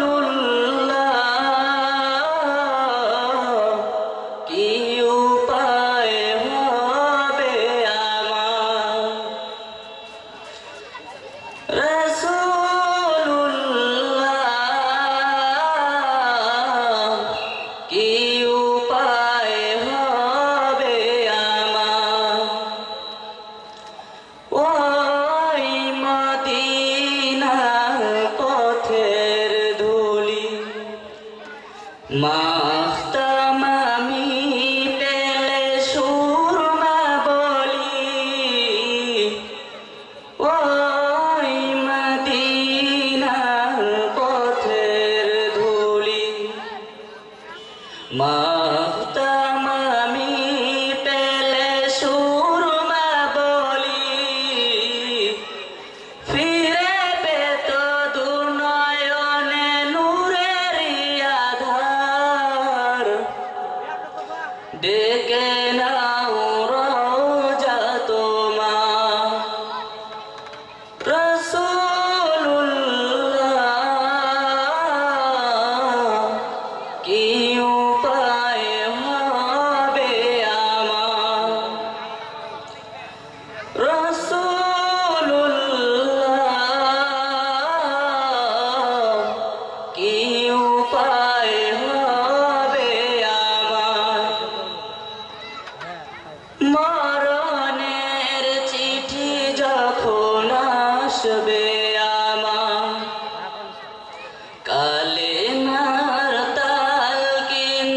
রাসূলুল্লাহ কি উপায় হবে আমার রাসূলুল্লাহ কি উপায় হবে আমার ওই মদিনার পথের ধুলি মাখতাম আমি পেলে সুরমা বলি ওই মদিনার পথের ধুলি মাখতাম আমি পেলে সুরমা বলি ফিরে পেত দুনয়নে নূরের আধার ডেকে নাও রোজা তোমার রাসূলুল্লাহ কি উপায় হবে আমার রাসূলুল্লাহ কি উপায় হবে আমার মরণের চিঠি যখন আসবে আমার কালেমার তালকিন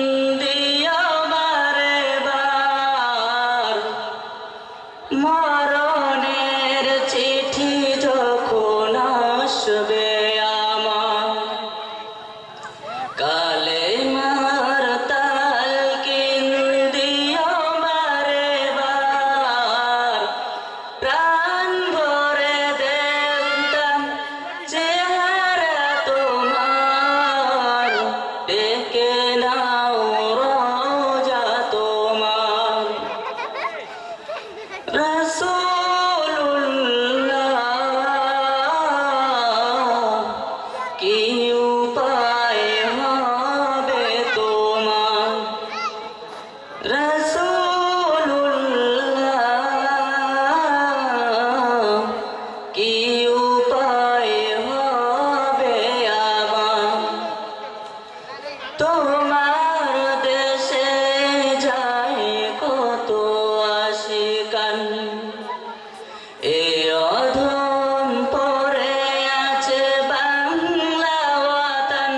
দিও বারে বার মরণের চিঠি যখন আসবে আমার কালেমার তালকিন দিও বারে বার প্রাণ ভরে দেখতাম চেহারা তোমার ডেকে নাও রোজা তোমার রাসূলুল্লাহ কি উপায় হবে তোমার রাসূলুল্লাহ কি উপায় হবে আমার তোমার দেশে যায় কত আশিকান এ অধম পড়ে আছে বাংলা ওয়াতান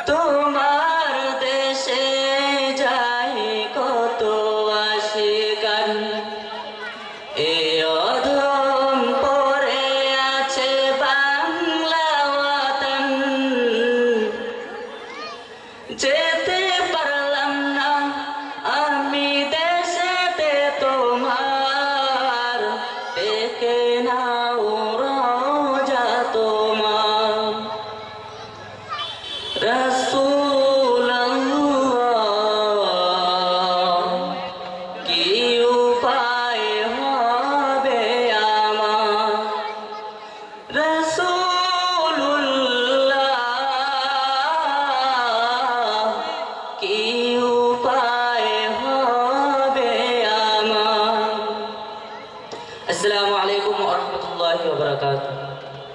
তোমার দেশে যায় কত আশিকান এ অধম পড়ে আছে বাংলা ওয়াতান যেতে পারলাম না আমি দেশেতে তোমার ডেকে নাও রোজা তোমার রাসূলুল্লাহ কি উপায় হবে আমার রাসূলুল্লাহ কি উপায় হবে আমার আসসালামু আলাইকুম ওয়া রাহমাতুল্লাহি ওয়া বারাকাতুহু